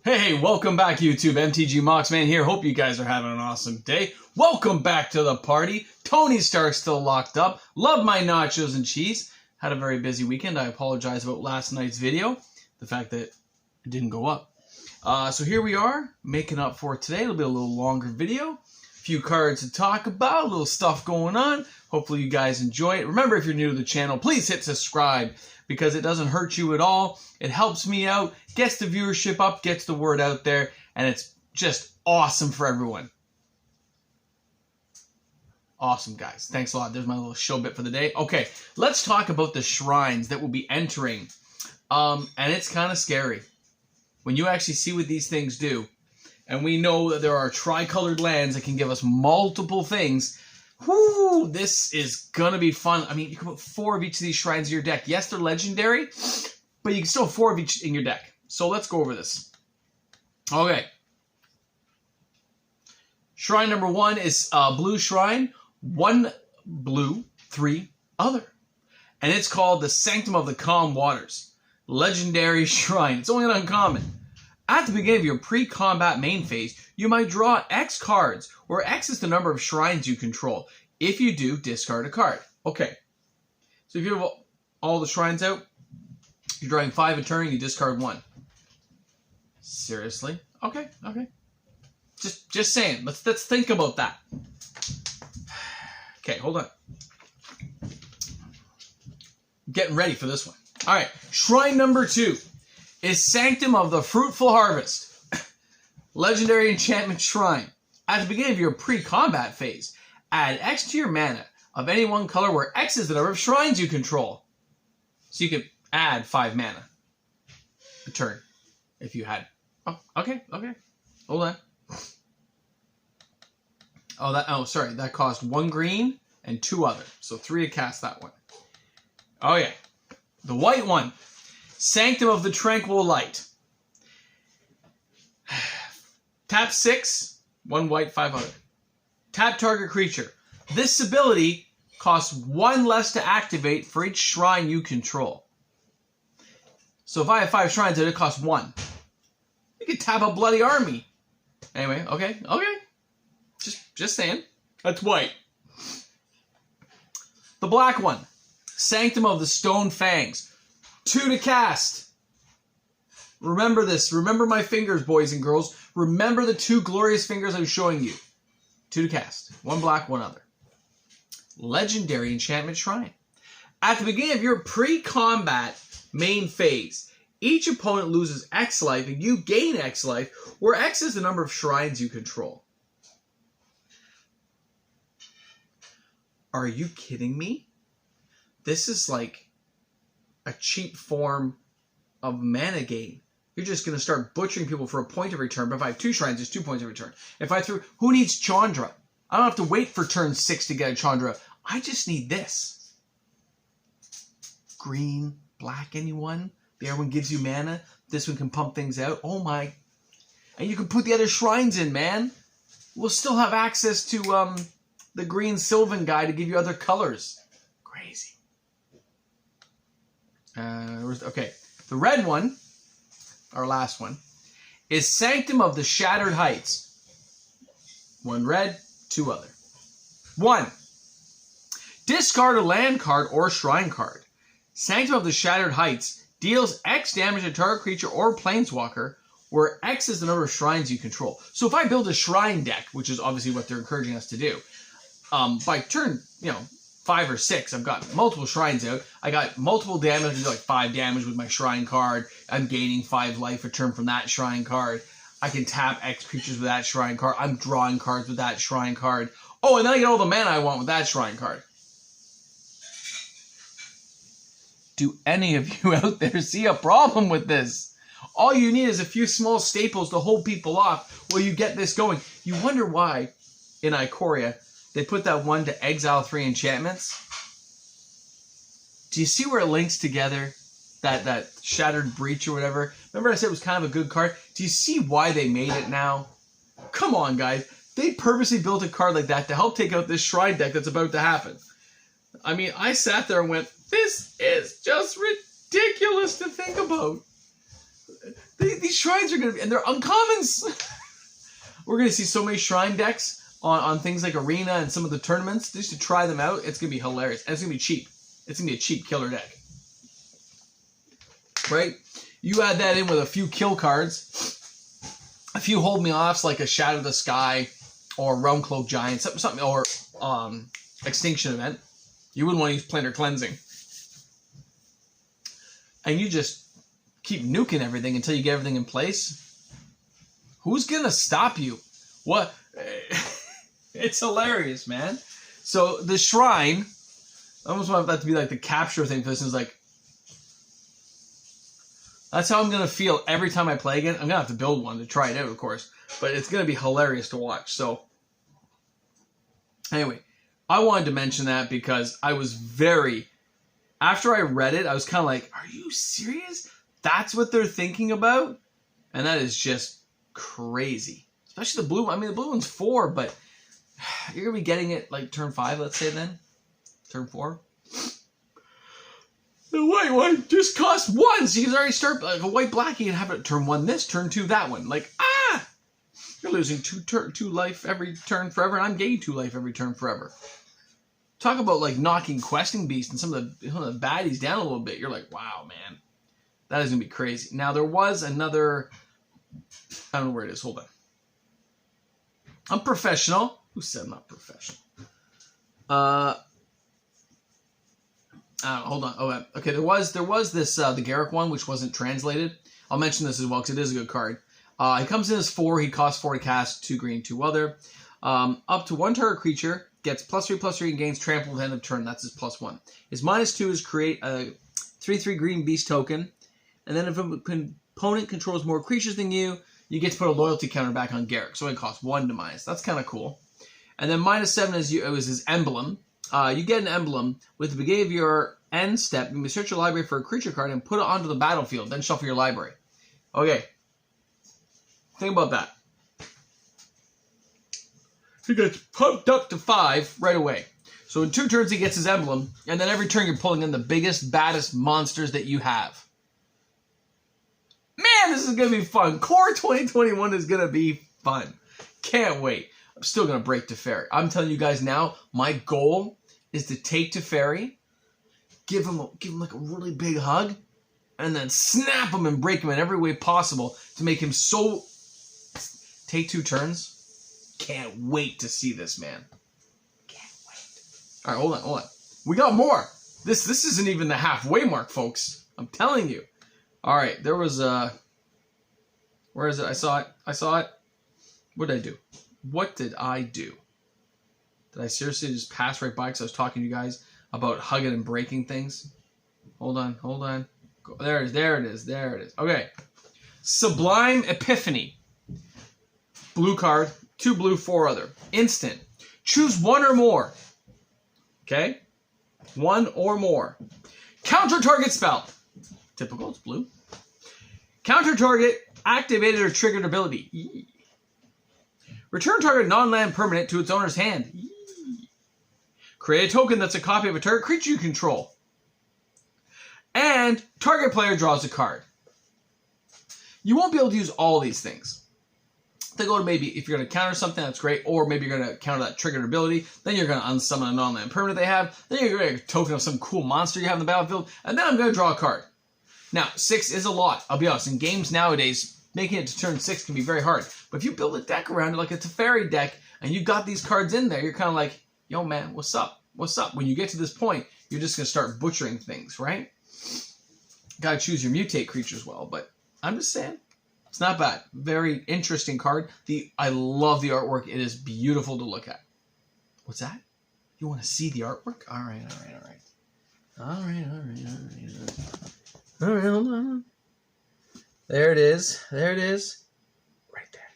Hey, welcome back YouTube. MTG Moxman here. Hope you guys are having an awesome day. Welcome back to the party. Tony Stark still locked up. Love my nachos and cheese. Had a very busy weekend. I apologize about last night's video. The fact that it didn't go up. So here we are, making up for today. It'll be a little longer video. A few cards to talk about. A little stuff going on. Hopefully you guys enjoy it. Remember, if you're new to the channel, please hit subscribe because it doesn't hurt you at all. It helps me out, gets the viewership up, gets the word out there, and it's just awesome for everyone. Awesome, guys. Thanks a lot. There's my little show bit for the day. Okay, let's talk about the shrines that will be entering. And it's kind of scary when you actually see what these things do. And we know that there are tricolored lands that can give us multiple things. Whoo, this is going to be fun. I mean, you can put 4 of each of these shrines in your deck. Yes, they're legendary, but you can still have 4 of each in your deck. So let's go over this. Okay. Shrine number 1 is blue shrine. 1 blue, 3 other. And it's called the Sanctum of the Calm Waters. Legendary shrine. It's only an uncommon. At the beginning of your pre-combat main phase, you might draw X cards, where X is the number of shrines you control. If you do, discard a card. Okay. So if you have all the shrines out, you're drawing 5 a turn, you discard 1. Seriously? Okay, okay. Just saying. Let's think about that. Okay, hold on. Getting ready for this one. All right, shrine number 2 is Sanctum of the Fruitful Harvest. Legendary enchantment shrine. At the beginning of your pre-combat phase, add X to your mana of any one color where X is the number of shrines you control. So you can add 5 mana a turn if you had. Oh, okay. Hold on. Oh, sorry. That cost 1 green and 2 other. So 3 to cast that one. Oh, yeah. The white one. Sanctum of the Tranquil Light. Tap 6, 1 white, 5 other. Tap target creature. This ability costs 1 less to activate for each shrine you control. So if I have 5 shrines, it costs 1. You could tap a bloody army. Anyway, okay. Just saying. That's white. The black one. Sanctum of the Stone Fangs. 2 to cast. Remember this. Remember my fingers, boys and girls. Remember the 2 glorious fingers I was showing you. 2 to cast. 1 black, 1 other. Legendary enchantment shrine. At the beginning of your pre-combat main phase, each opponent loses X life and you gain X life, where X is the number of shrines you control. Are you kidding me? This is like a cheap form of mana gain. You're just going to start butchering people for a point of return. But if I have 2 shrines, it's 2 points of return. If I threw... Who needs Chandra? I don't have to wait for turn 6 to get a Chandra. I just need this. Green, black, anyone? The other one gives you mana. This one can pump things out. Oh my... And you can put the other shrines in, man. We'll still have access to the green Sylvan guy to give you other colors. Crazy. Okay. The red one... Our last one, is Sanctum of the Shattered Heights. 1 red, 2 other. 1. Discard a land card or shrine card. Sanctum of the Shattered Heights deals X damage to target creature or planeswalker, where X is the number of shrines you control. So if I build a shrine deck, which is obviously what they're encouraging us to do, by turn, 5 or 6, I've got multiple shrines out. I got multiple damage, I do like 5 damage with my shrine card. I'm gaining 5 life a turn from that shrine card. I can tap X creatures with that shrine card. I'm drawing cards with that shrine card. Oh, and then I get all the mana I want with that shrine card. Do any of you out there see a problem with this? All you need is a few small staples to hold people off while you get this going. You wonder why in Ikoria they put that 1 to exile 3 enchantments. Do you see where it links together? That Shattered Breach or whatever. Remember I said it was kind of a good card? Do you see why they made it now? Come on, guys. They purposely built a card like that to help take out this shrine deck that's about to happen. I mean, I sat there and went, this is just ridiculous to think about. These shrines are going to be, and they're uncommons. We're going to see so many shrine decks on things like Arena and some of the tournaments. Just to try them out, it's going to be hilarious. And it's going to be cheap. It's going to be a cheap killer deck. Right? You add that in with a few kill cards, a few hold me offs like a Shadow the Sky or Realm Cloak Giant, something or Extinction Event. You wouldn't want to use Planar Cleansing. And you just keep nuking everything until you get everything in place. Who's going to stop you? What? It's hilarious, man. So the shrine, I almost want that to be like the capture thing for this. Is like, that's how I'm going to feel every time I play again. I'm going to have to build one to try it out, of course. But it's going to be hilarious to watch. So, anyway, I wanted to mention that because I was very... After I read it, I was kind of like, are you serious? That's what they're thinking about? And that is just crazy. Especially the blue one. I mean, the blue one's 4, but you're going to be getting it like turn 5, let's say then. Turn 4. The white one just costs 1, so you can already start like a white-black. You can have it turn 1 this, turn 2 that one. Like, you're losing 2 life every turn forever, and I'm gaining 2 life every turn forever. Talk about like knocking Questing Beast and some of the baddies down a little bit. You're like, wow, man. That is going to be crazy. Now, there was another... I don't know where it is. Hold on. I'm professional. Who said I'm not professional? Hold on. Oh, okay. There was this the Garruk one, which wasn't translated. I'll mention this as well because it is a good card. He comes in as 4. He costs 4 to cast. 2 green, 2 other. Up to 1 target creature gets +3/+3 and gains trample at the end of turn. That's his +1. His -2 is create a 3/3 green beast token, and then if a opponent controls more creatures than you, you get to put a loyalty counter back on Garruk. So it costs 1 to minus. That's kind of cool. And then -7 is his emblem. You get an emblem. With the beginning of your end step, you may search your library for a creature card and put it onto the battlefield. Then shuffle your library. Okay. Think about that. He gets pumped up to 5 right away. So in 2 turns he gets his emblem, and then every turn you're pulling in the biggest, baddest monsters that you have. Man, this is going to be fun. Core 2021 is going to be fun. Can't wait. I'm still going to break Teferi. I'm telling you guys now, my goal is to take Teferi, give him like a really big hug, and then snap him and break him in every way possible to make him so... Take 2 turns. Can't wait to see this, man. Can't wait. All right, hold on. We got more. This isn't even the halfway mark, folks. I'm telling you. All right, there was where is it? I saw it. What did I do? Did I seriously just pass right by because I was talking to you guys about hugging and breaking things? Hold on. There it is. Okay. Sublime Epiphany. Blue card. 2 blue, 4 other. Instant. Choose 1 or more. Okay? 1 or more. Counter target spell. Typical, it's blue. Counter target activated or triggered ability. Return target non-land permanent to its owner's hand. Create a token that's a copy of a target creature you control. And target player draws a card. You won't be able to use all these things. They go to maybe, if you're going to counter something, that's great. Or maybe you're going to counter that triggered ability. Then you're going to unsummon a non-land permanent they have. Then you're going to get a token of some cool monster you have in the battlefield. And then I'm going to draw a card. Now, 6 is a lot. I'll be honest. In games nowadays, making it to turn 6 can be very hard. But if you build a deck around it, like a Teferi deck, and you got these cards in there, you're kind of like, yo, man, what's up? What's up? When you get to this point, you're just going to start butchering things, right? Got to choose your mutate creatures well. But I'm just saying. It's not bad. Very interesting card. I love the artwork. It is beautiful to look at. What's that? You want to see the artwork? All right. All right, hold on. There it is. Right there.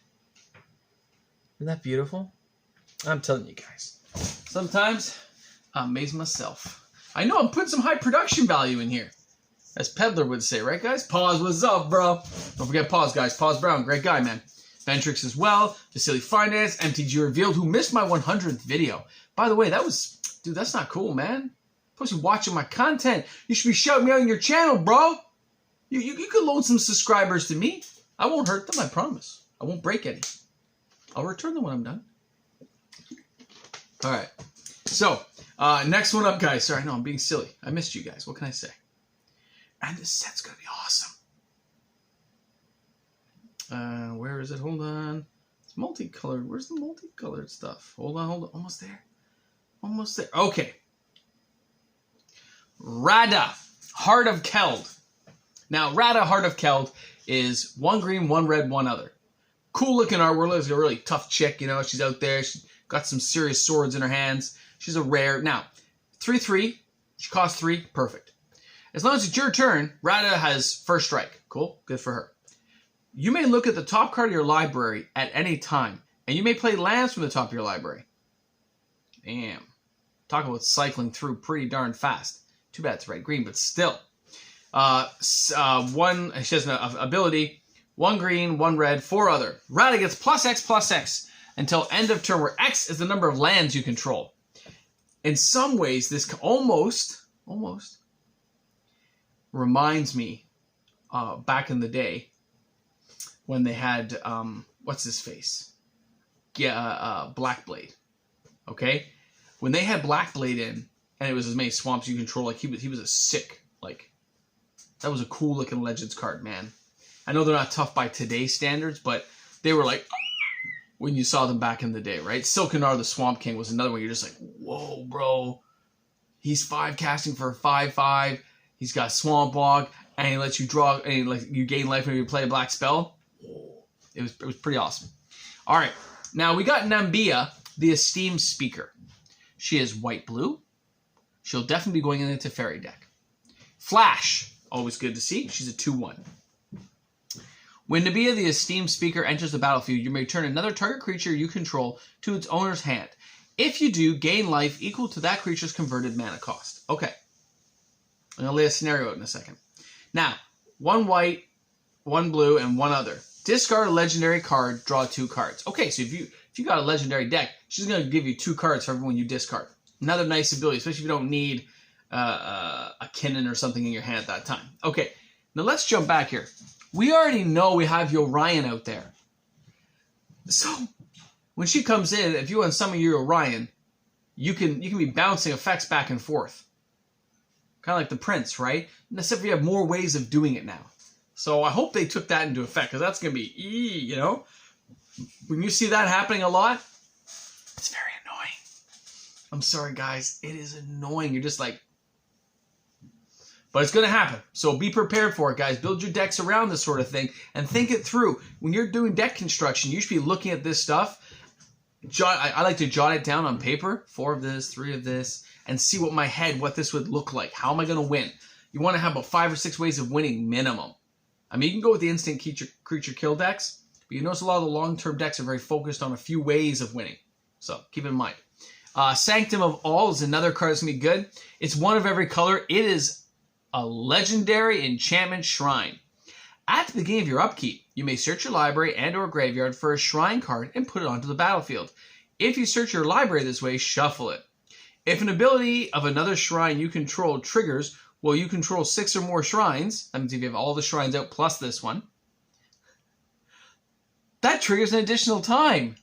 Isn't that beautiful? I'm telling you guys. Sometimes I amaze myself. I know I'm putting some high production value in here. As Peddler would say, right, guys? Pause, what's up, bro? Don't forget Pause, guys. Pause Brown, great guy, man. Ventrix as well. Vasily Finance, MTG Revealed, who missed my 100th video. By the way, dude, that's not cool, man. I'm supposed to be watching my content. You should be shouting me out on your channel, bro. You could loan some subscribers to me. I won't hurt them, I promise. I won't break any. I'll return them when I'm done. All right. So, next one up, guys. Sorry, no, I'm being silly. I missed you guys. What can I say? And this set's going to be awesome. Where is it? Hold on. It's multicolored. Where's the multicolored stuff? Hold on. Almost there. Almost there. Okay. Radha, Heart of Keld. Now, Radha, Heart of Keld is 1 green, 1 red, 1 other. Cool looking artwork. Looks like a really tough chick, you know. She's out there. She's got some serious swords in her hands. She's a rare. Now, 3/3. She costs 3. Perfect. As long as it's your turn, Radha has first strike. Cool. Good for her. You may look at the top card of your library at any time, and you may play lands from the top of your library. Damn. Talk about cycling through pretty darn fast. Too bad it's red-green, but still. She has an ability, 1 green, 1 red, 4 other. Radha gets +X until end of turn, where X is the number of lands you control. In some ways, this almost reminds me back in the day when they had, what's his face? Yeah, Blackblade. Okay? When they had Blackblade in, and it was as many swamps you control, like he was a sick, like, that was a cool looking Legends card, man. I know they're not tough by today's standards, but they were like, when you saw them back in the day, right? Silkanar the Swamp King was another one. You're just like, whoa, bro. He's 5 casting for a 5/5. He's got Swamp Walk, and he lets you draw, and you gain life when you play a black spell. It was pretty awesome. All right, now we got Nambia, the Esteemed Speaker. She is white-blue. She'll definitely be going into Teferi deck. Flash, always good to see. She's a 2/1. When Nambia, the Esteemed Speaker, enters the battlefield, you may return another target creature you control to its owner's hand. If you do, gain life equal to that creature's converted mana cost. Okay. I'm going to lay a scenario out in a second. Now, 1 white, 1 blue, and 1 other. Discard a legendary card, draw 2 cards. Okay, so if you got a legendary deck, she's going to give you 2 cards for everyone you discard. Another nice ability, especially if you don't need a Kinnan or something in your hand at that time. Okay, now let's jump back here. We already know we have Yorion out there. So, when she comes in, if you want some of your Yorion, you can be bouncing effects back and forth. Kind of like the Prince, right? Except we have more ways of doing it now. So I hope they took that into effect, because that's going to be, you know? When you see that happening a lot, it's very annoying. I'm sorry, guys. It is annoying. You're just like... But it's going to happen. So be prepared for it, guys. Build your decks around this sort of thing and think it through. When you're doing deck construction, you should be looking at this stuff. I like to jot it down on paper. 4 of this, 3 of this, and see what this would look like. How am I going to win? You want to have about 5 or 6 ways of winning minimum. I mean, you can go with the instant creature kill decks, but you notice a lot of the long-term decks are very focused on a few ways of winning. So keep it in mind. Sanctum of All is another card that's going to be good. It's 1 of every color. It is a legendary enchantment shrine. At the beginning of your upkeep, you may search your library and or graveyard for a shrine card and put it onto the battlefield. If you search your library this way, shuffle it. If an ability of another shrine you control triggers while you control 6 or more shrines, that means if you have all the shrines out plus this one, that triggers an additional time.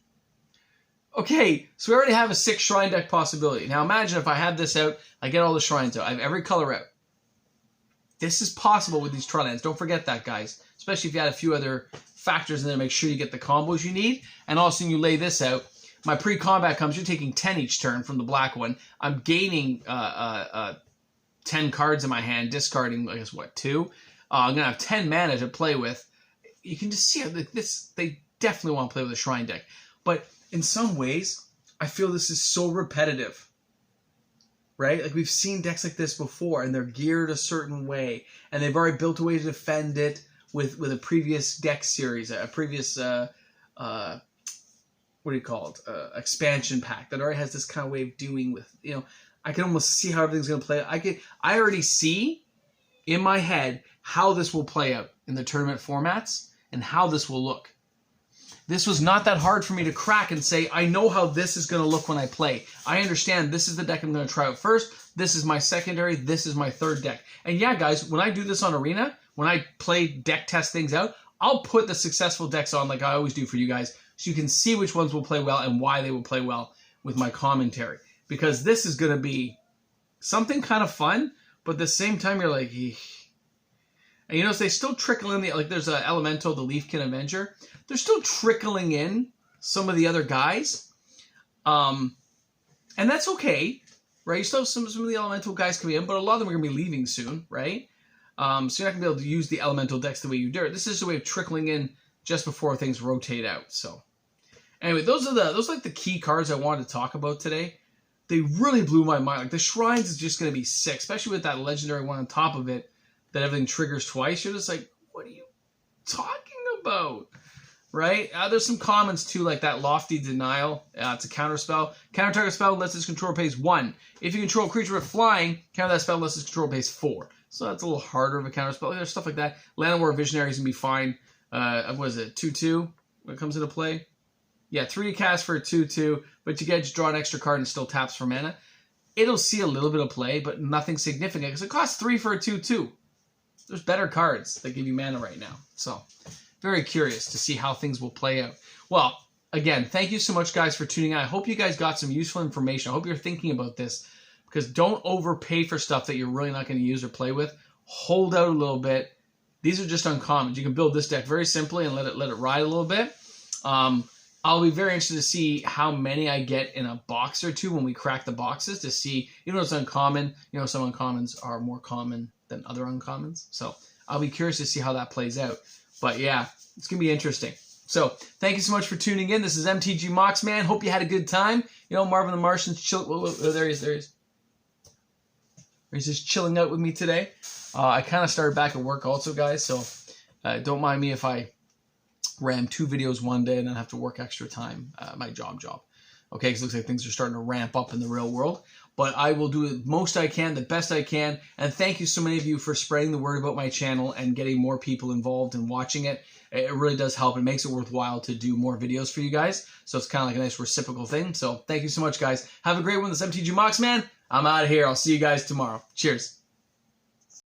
Okay, so we already have a 6 shrine deck possibility. Now imagine if I have this out, I get all the shrines out, I have every color out. This is possible with these Tri-lands. Don't forget that, guys. Especially if you add a few other factors in there to make sure you get the combos you need. And also, you lay this out. My pre-combat comes, you're taking 10 each turn from the black one. I'm gaining 10 cards in my hand, discarding, I guess, what, 2? I'm going to have 10 mana to play with. You can just see how they definitely want to play with a Shrine deck. But in some ways, I feel this is so repetitive. Right? Like, we've seen decks like this before, and they're geared a certain way, and they've already built a way to defend it with a previous deck series, a previous, what do you call it, expansion pack that already has this kind of way of doing with, you know, I can almost see how everything's going to play out. I already see in my head how this will play out in the tournament formats and how this will look. This was not that hard for me to crack and say, I know how this is going to look when I play. I understand this is the deck I'm going to try out first. This is my secondary. This is my third deck. And yeah, guys, when I do this on Arena, when I play deck test things out, I'll put the successful decks on like I always do for you guys, so you can see which ones will play well and why they will play well with my commentary. Because this is going to be something kind of fun, but at the same time you're like, eek. And you notice they still trickle in, like there's a Elemental, the Leafkin Avenger. They're still trickling in some of the other guys. And that's okay, right? You still have some of the Elemental guys coming in, but a lot of them are going to be leaving soon, right? So you're not going to be able to use the Elemental decks the way you do. This is a way of trickling in just before things rotate out. So anyway, those are like the key cards I wanted to talk about today. They really blew my mind. Like the Shrines is just going to be sick, especially with that legendary one on top of it that everything triggers twice. You're just like, what are you talking about? Right? There's some commons too, like that Lofty Denial. It's a counter spell. Counter target spell unless its controller pays 1. If you control a creature with flying, counter that spell unless its controller pays 4. So that's a little harder of a counter spell. There's stuff like that. Llanowar Visionary is going to be fine. What is it? 2/2 when it comes into play? Yeah, 3 to cast for a 2/2, but you get just draw an extra card and still taps for mana. It'll see a little bit of play, but nothing significant because it costs 3 for a 2/2. There's better cards that give you mana right now. So, very curious to see how things will play out. Well, again, thank you so much, guys, for tuning in. I hope you guys got some useful information. I hope you're thinking about this because don't overpay for stuff that you're really not going to use or play with. Hold out a little bit. These are just uncommons. You can build this deck very simply and let it ride a little bit. I'll be very interested to see how many I get in a box or two when we crack the boxes to see, even though it's uncommon, some uncommons are more common than other uncommons. So I'll be curious to see how that plays out. But yeah, it's going to be interesting. So thank you so much for tuning in. This is MTG Moxman. Hope you had a good time. Marvin the Martian's chill. Oh, there he is. He's just chilling out with me today. I kind of started back at work also, guys. So don't mind me if I ram 2 videos one day and then have to work extra time, my job. Okay, because it looks like things are starting to ramp up in the real world. But I will do the most I can, the best I can. And thank you so many of you for spreading the word about my channel and getting more people involved and watching it. It really does help. It makes it worthwhile to do more videos for you guys. So it's kind of like a nice reciprocal thing. So thank you so much, guys. Have a great one. This is MTG Moxman. I'm out of here. I'll see you guys tomorrow. Cheers.